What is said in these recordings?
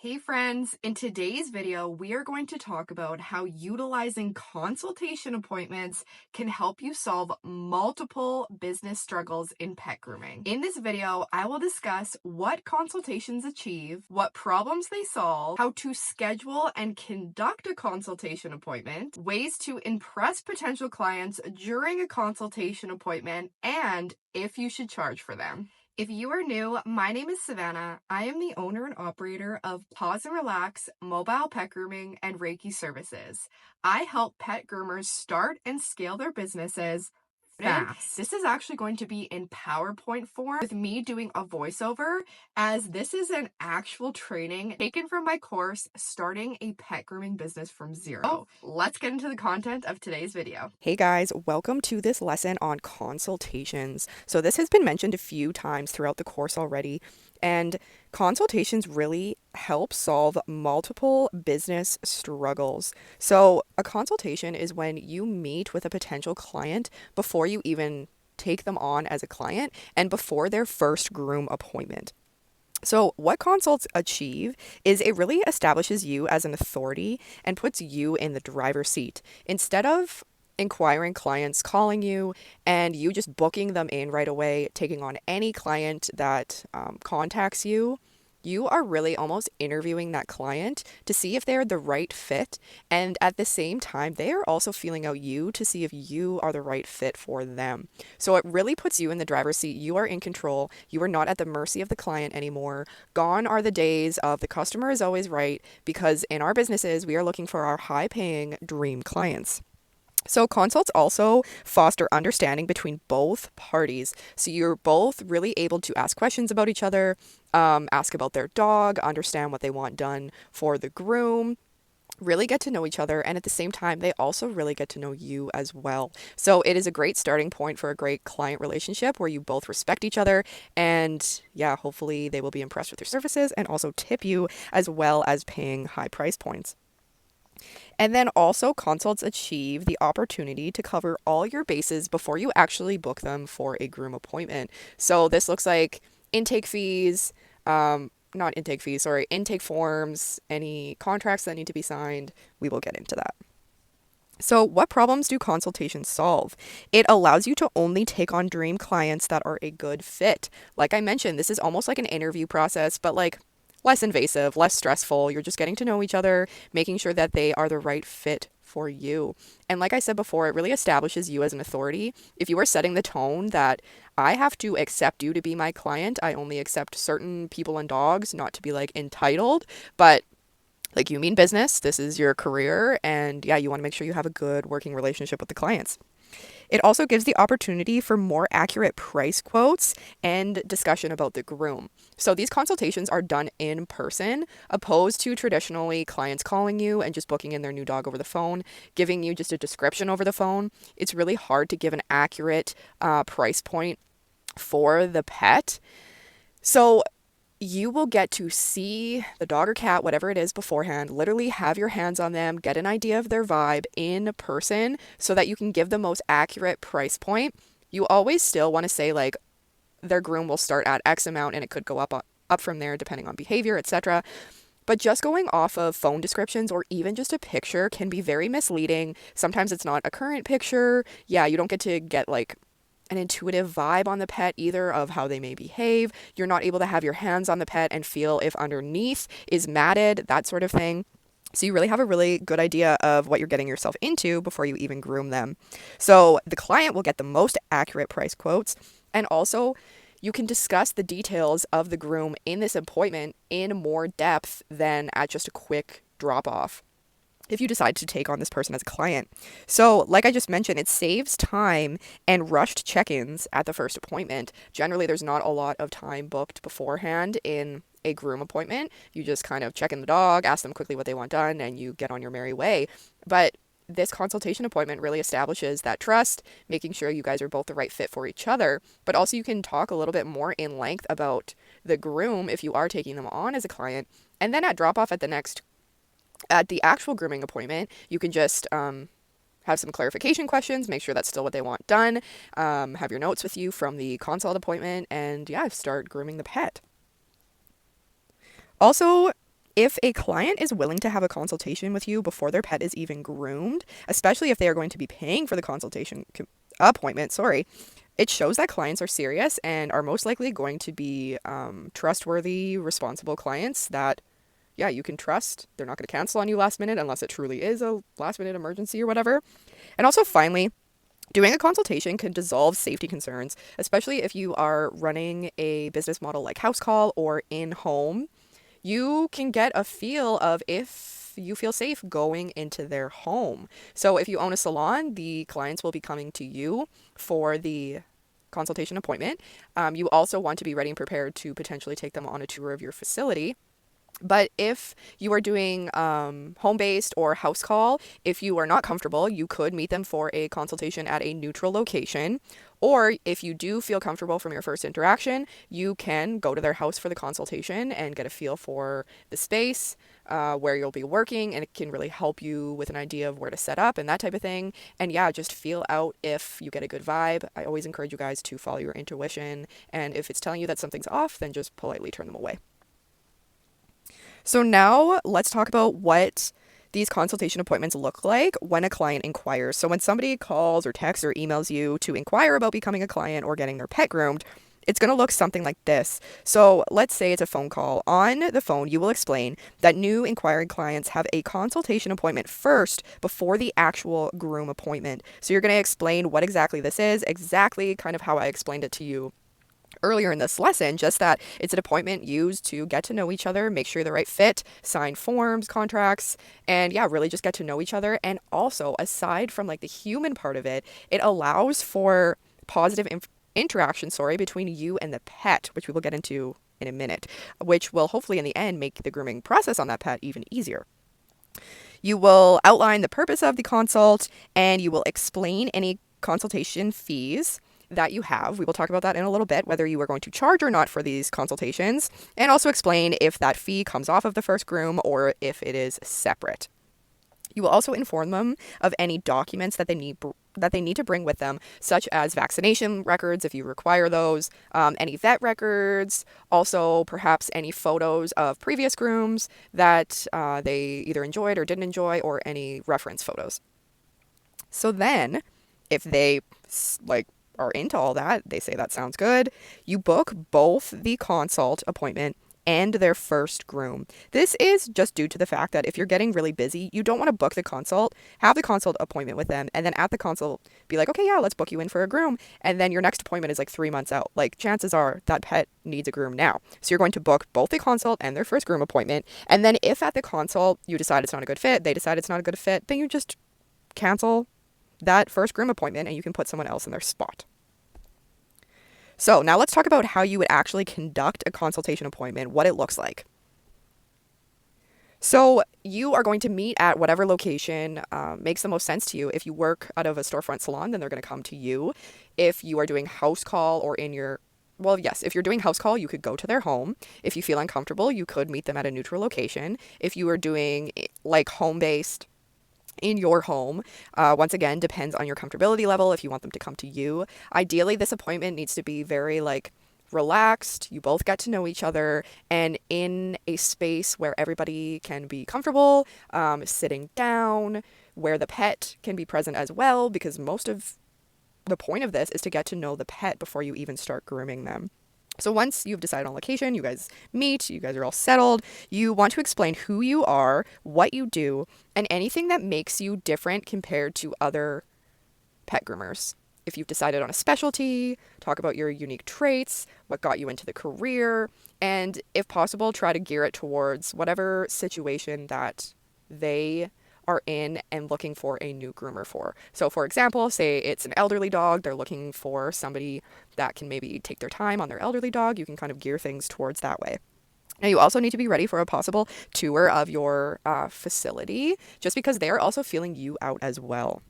Hey friends, in today's video, we are going to talk about how utilizing consultation appointments can help you solve multiple business struggles in pet grooming. In this video, I will discuss what consultations achieve, what problems they solve, how to schedule and conduct a consultation appointment, ways to impress potential clients during a consultation appointment, and if you should charge for them. If you are new, my name is Savannah. I am the owner and operator of Pause and Relax, Mobile Pet Grooming, and Reiki Services. I help pet groomers start and scale their businesses fast. This is actually going to be in PowerPoint form with me doing a voiceover, as this is an actual training taken from my course, Starting a Pet Grooming Business from Zero. Let's get into the content of today's video. Hey guys, welcome to this lesson on consultations. So this has been mentioned a few times throughout the course already, and consultations really help solve multiple business struggles. So a consultation is when you meet with a potential client before you even take them on as a client and before their first groom appointment. So, what consults achieve is it really establishes you as an authority and puts you in the driver's seat. Instead of inquiring clients calling you and you just booking them in right away, taking on any client that contacts you, you are really almost interviewing that client to see if they're the right fit. And at the same time, they are also feeling out you to see if you are the right fit for them. So it really puts you in the driver's seat. You are in control. You are not at the mercy of the client anymore. Gone are the days of the customer is always right, because in our businesses, we are looking for our high paying dream clients. So consults also foster understanding between both parties. So you're both really able to ask questions about each other, ask about their dog, understand what they want done for the groom, really get to know each other, and at the same time they also really get to know you as well. So it is a great starting point for a great client relationship where you both respect each other, and yeah, hopefully they will be impressed with your services and also tip you, as well as paying high price points. And then also, consults achieve the opportunity to cover all your bases before you actually book them for a groom appointment. So this looks like intake fees, not intake fees, sorry, intake forms, any contracts that need to be signed. We will get into that. So, what problems do consultations solve? It allows you to only take on dream clients that are a good fit. Like I mentioned, this is almost like an interview process, but like less invasive, less stressful. You're just getting to know each other, making sure that they are the right fit for you. And like I said before, it really establishes you as an authority. If you are setting the tone that I have to accept you to be my client, I only accept certain people and dogs, not to be like entitled, but like you mean business, this is your career, and yeah, you want to make sure you have a good working relationship with the clients. It also gives the opportunity for more accurate price quotes and discussion about the groom. So these consultations are done in person, opposed to traditionally clients calling you and just booking in their new dog over the phone, giving you just a description over the phone. It's really hard to give an accurate price point for the pet. So you will get to see the dog or cat, whatever it is, beforehand, literally have your hands on them, get an idea of their vibe in person so that you can give the most accurate price point. You always still want to say like their groom will start at X amount and it could go up from there depending on behavior, etc. But just going off of phone descriptions or even just a picture can be very misleading. Sometimes it's not a current picture. Yeah, you don't get to get like an intuitive vibe on the pet either of how they may behave. You're not able to have your hands on the pet and feel if underneath is matted, that sort of thing. So you really have a really good idea of what you're getting yourself into before you even groom them. So the client will get the most accurate price quotes, and also you can discuss the details of the groom in this appointment in more depth than at just a quick drop off if you decide to take on this person as a client. So, like I just mentioned, it saves time and rushed check-ins at the first appointment. Generally, there's not a lot of time booked beforehand in a groom appointment. You just kind of check in the dog, ask them quickly what they want done, and you get on your merry way. But this consultation appointment really establishes that trust, making sure you guys are both the right fit for each other, but also you can talk a little bit more in length about the groom if you are taking them on as a client. And then at drop-off at the actual grooming appointment, you can just have some clarification questions, make sure that's still what they want done, have your notes with you from the consult appointment, and yeah, start grooming the pet. Also, If a client is willing to have a consultation with you before their pet is even groomed, especially if they are going to be paying for the appointment, sorry, it shows that clients are serious and are most likely going to be trustworthy, responsible clients that, yeah, you can trust. They're not going to cancel on you last minute unless it truly is a last minute emergency or whatever. And also, finally, doing a consultation can dissolve safety concerns, especially if you are running a business model like house call or in home. You can get a feel of if you feel safe going into their home. So if you own a salon, the clients will be coming to you for the consultation appointment. You also want to be ready and prepared to potentially take them on a tour of your facility. But if you are doing home based or house call, if you are not comfortable, you could meet them for a consultation at a neutral location. Or if you do feel comfortable from your first interaction, you can go to their house for the consultation and get a feel for the space, where you'll be working, and it can really help you with an idea of where to set up and that type of thing. And yeah, just feel out if you get a good vibe. I always encourage you guys to follow your intuition. And if it's telling you that something's off, then just politely turn them away. So now let's talk about what these consultation appointments look like when a client inquires. So when somebody calls or texts or emails you to inquire about becoming a client or getting their pet groomed, it's going to look something like this. So let's say it's a phone call. On the phone, you will explain that new inquiring clients have a consultation appointment first before the actual groom appointment. So you're going to explain what exactly this is, exactly kind of how I explained it to you earlier in this lesson, just that it's an appointment used to get to know each other, make sure you're the right fit, sign forms, contracts, and yeah, really just get to know each other. And also, aside from like the human part of it, it allows for positive interaction, between you and the pet, which we will get into in a minute, which will hopefully in the end make the grooming process on that pet even easier. You will outline the purpose of the consult and you will explain any consultation fees that you have. We will talk about that in a little bit, whether you are going to charge or not for these consultations, and also explain if that fee comes off of the first groom or if it is separate. You will also inform them of any documents that they need to bring with them, such as vaccination records if you require those, any vet records, also perhaps any photos of previous grooms that they either enjoyed or didn't enjoy, or any reference photos. So then, if they are into all that, they say that sounds good, you book both the consult appointment and their first groom. This is just due to the fact that if you're getting really busy, you don't want to book the consult, have the consult appointment with them, and then at the consult be like, okay, yeah, let's book you in for a groom. And then your next appointment is like 3 months out. Like, chances are that pet needs a groom now. So you're going to book both the consult and their first groom appointment. And then if at the consult you decide it's not a good fit, they decide it's not a good fit, then you just cancel that first groom appointment and you can put someone else in their spot. So now let's talk about how you would actually conduct a consultation appointment, what it looks like. So you are going to meet at whatever location makes the most sense to you. If you work out of a storefront salon, then they're going to come to you. If you are doing house call or if you're doing house call, you could go to their home. If you feel uncomfortable, you could meet them at a neutral location. If you are doing like home-based, in your home, once again, depends on your comfortability level if you want them to come to you. Ideally, this appointment needs to be very relaxed. You both get to know each other and in a space where everybody can be comfortable, sitting down, where the pet can be present as well, because most of the point of this is to get to know the pet before you even start grooming them. So once you've decided on location, you guys meet, you guys are all settled, you want to explain who you are, what you do, and anything that makes you different compared to other pet groomers. If you've decided on a specialty, talk about your unique traits, what got you into the career, and if possible, try to gear it towards whatever situation that they are in and looking for a new groomer for. So for example, say it's an elderly dog, they're looking for somebody that can maybe take their time on their elderly dog, you can kind of gear things towards that way. Now, you also need to be ready for a possible tour of your facility, just because they're also feeling you out as well.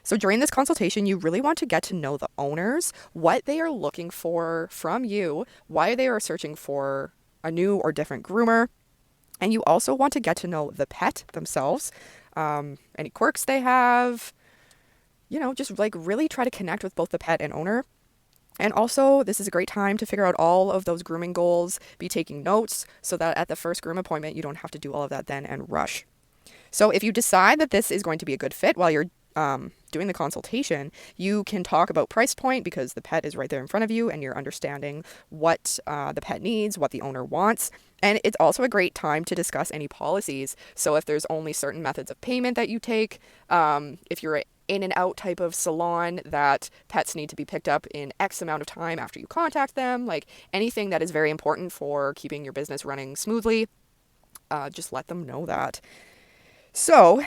So during this consultation, you really want to get to know the owners, what they are looking for from you, why they are searching for a new or different groomer. And you also want to get to know the pet themselves, any quirks they have, just really try to connect with both the pet and owner. And also, this is a great time to figure out all of those grooming goals, be taking notes so that at the first groom appointment, you don't have to do all of that then and rush. So if you decide that this is going to be a good fit while you're doing the consultation, you can talk about price point because the pet is right there in front of you and you're understanding what the pet needs, what the owner wants. And it's also a great time to discuss any policies. So if there's only certain methods of payment that you take, if you're in and out type of salon that pets need to be picked up in X amount of time after you contact them, like anything that is very important for keeping your business running smoothly, just let them know that. So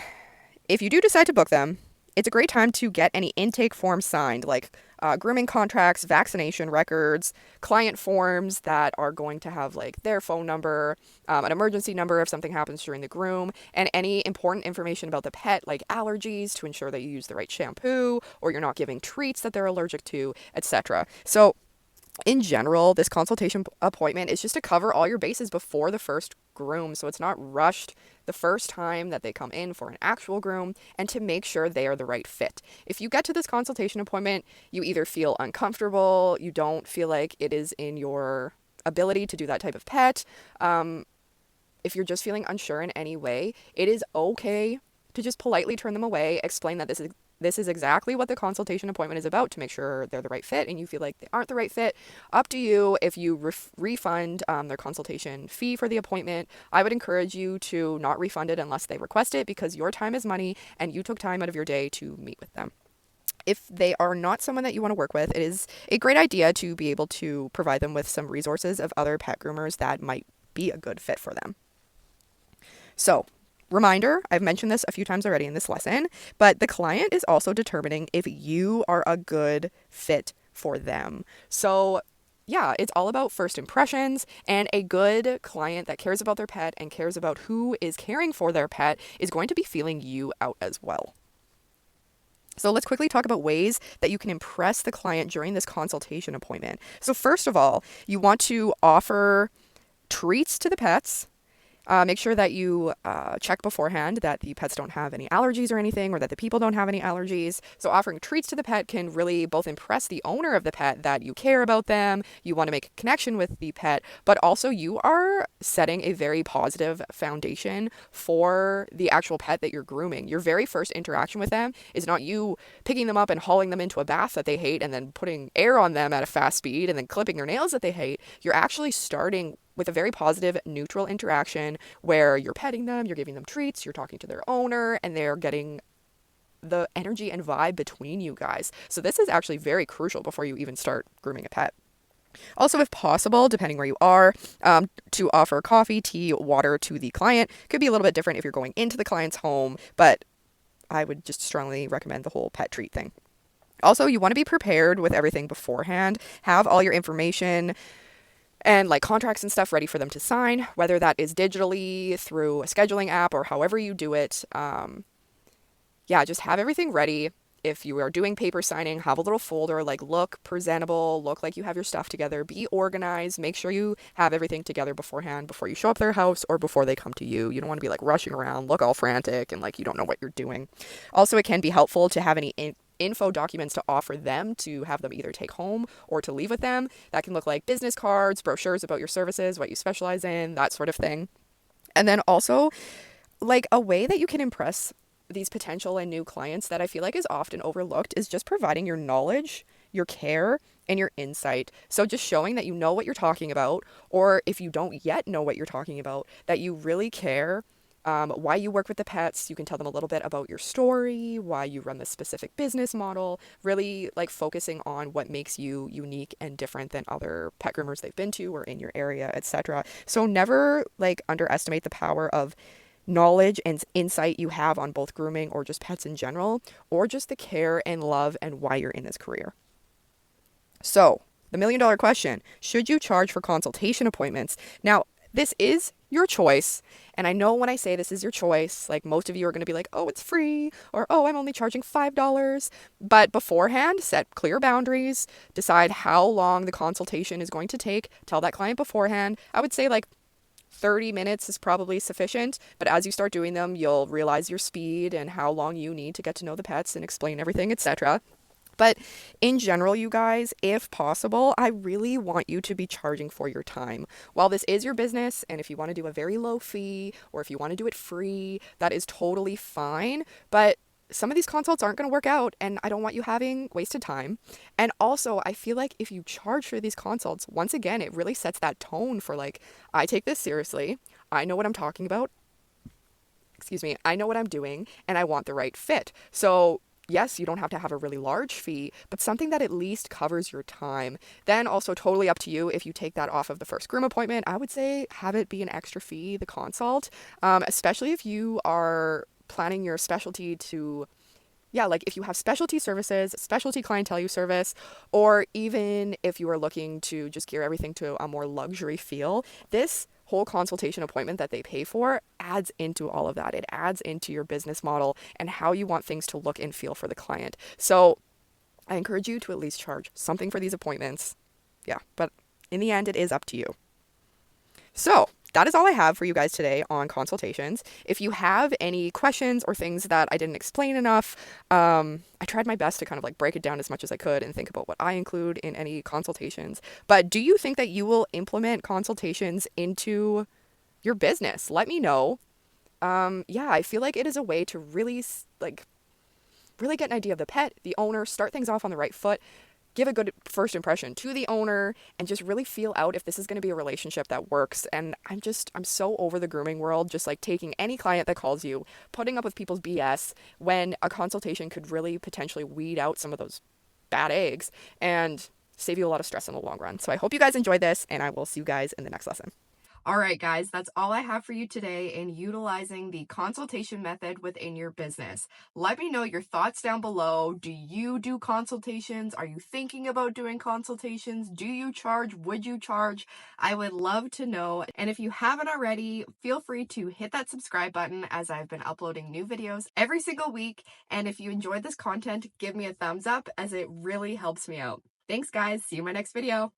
if you do decide to book them, it's a great time to get any intake forms signed, like grooming contracts, vaccination records, client forms that are going to have like their phone number, an emergency number if something happens during the groom, and any important information about the pet, like allergies to ensure that you use the right shampoo or you're not giving treats that they're allergic to, etc. So in general, this consultation appointment is just to cover all your bases before the first groom. So it's not rushed the first time that they come in for an actual groom, and to make sure they are the right fit. If you get to this consultation appointment, you either feel uncomfortable, you don't feel like it is in your ability to do that type of pet, if you're just feeling unsure in any way, it is okay to just politely turn them away, explain that this is exactly what the consultation appointment is about, to make sure they're the right fit, and you feel like they aren't the right fit. Up to you if you refund their consultation fee for the appointment. I would encourage you to not refund it unless they request it, because your time is money and you took time out of your day to meet with them. If they are not someone that you want to work with, it is a great idea to be able to provide them with some resources of other pet groomers that might be a good fit for them. So, reminder, I've mentioned this a few times already in this lesson, but the client is also determining if you are a good fit for them. So, yeah, it's all about first impressions, and a good client that cares about their pet and cares about who is caring for their pet is going to be feeling you out as well. So let's quickly talk about ways that you can impress the client during this consultation appointment. So first of all, you want to offer treats to the pets. Make sure that you check beforehand that the pets don't have any allergies or anything, or that the people don't have any allergies. So offering treats to the pet can really both impress the owner of the pet that you care about them, you want to make a connection with the pet, but also you are setting a very positive foundation for the actual pet that you're grooming. Your very first interaction with them is not you picking them up and hauling them into a bath that they hate and then putting air on them at a fast speed and then clipping their nails that they hate. You're actually starting with a very positive, neutral interaction where you're petting them, you're giving them treats, you're talking to their owner, and they're getting the energy and vibe between you guys. So this is actually very crucial before you even start grooming a pet. Also, if possible, depending where you are, to offer coffee, tea, water to the client. Could be a little bit different if you're going into the client's home, but I would just strongly recommend the whole pet treat thing. Also, you want to be prepared with everything beforehand. Have all your information and like contracts and stuff ready for them to sign, whether that is digitally through a scheduling app or however you do it. Just have everything ready. If you are doing paper signing, have a little folder, like look presentable, look like you have your stuff together, be organized, make sure you have everything together beforehand before you show up their house or before they come to you. You don't want to be like rushing around, look all frantic and like you don't know what you're doing. Also, it can be helpful to have any info documents to offer them, to have them either take home or to leave with them. That can look like business cards, brochures about your services, what you specialize in, that sort of thing. And then also, like a way that you can impress these potential and new clients that I feel like is often overlooked is just providing your knowledge, your care, and your insight. So just showing that you know what you're talking about, or if you don't yet know what you're talking about, that you really care. Why you work with the pets. You can tell them a little bit about your story, why you run this specific business model, really like focusing on what makes you unique and different than other pet groomers they've been to or in your area, etc. So never like underestimate the power of knowledge and insight you have on both grooming or just pets in general, or just the care and love and why you're in this career. So the $1 million question, should you charge for consultation appointments? Now, this is your choice. And I know when I say this is your choice, like most of you are going to be like, oh, it's free, or oh, I'm only charging $5. But beforehand, set clear boundaries, decide how long the consultation is going to take, tell that client beforehand. I would say like 30 minutes is probably sufficient, but as you start doing them, you'll realize your speed and how long you need to get to know the pets and explain everything, etc. But in general, you guys, if possible, I really want you to be charging for your time. While this is your business, and if you want to do a very low fee or if you want to do it free, that is totally fine. But some of these consults aren't going to work out, and I don't want you having wasted time. And also, I feel like if you charge for these consults, once again, it really sets that tone for like, I take this seriously. I know what I'm talking about. Excuse me. I know what I'm doing, and I want the right fit. So, yes, you don't have to have a really large fee, but something that at least covers your time. Then also totally up to you if you take that off of the first groom appointment. I would say have it be an extra fee, the consult, especially if you are planning your specialty to, yeah, like if you have specialty services, specialty clientele you service, or even if you are looking to just gear everything to a more luxury feel, this whole consultation appointment that they pay for adds into all of that. It adds into your business model and how you want things to look and feel for the client. So I encourage you to at least charge something for these appointments. Yeah, but in the end, it is up to you. So that is all I have for you guys today on consultations. If you have any questions or things that I didn't explain enough, I tried my best to kind of like break it down as much as I could and think about what I include in any consultations. But do you think that you will implement consultations into your business? Let me know. Yeah, I feel like it is a way to really really get an idea of the pet, the owner, start things off on the right foot, give a good first impression to the owner, and just really feel out if this is going to be a relationship that works. And I'm so over the grooming world, just like taking any client that calls you, putting up with people's BS when a consultation could really potentially weed out some of those bad eggs and save you a lot of stress in the long run. So I hope you guys enjoyed this, and I will see you guys in the next lesson. All right, guys, that's all I have for you today in utilizing the consultation method within your business. Let me know your thoughts down below. Do you do consultations? Are you thinking about doing consultations? Do you charge? Would you charge? I would love to know. And if you haven't already, feel free to hit that subscribe button as I've been uploading new videos every single week. And if you enjoyed this content, give me a thumbs up as it really helps me out. Thanks, guys. See you in my next video.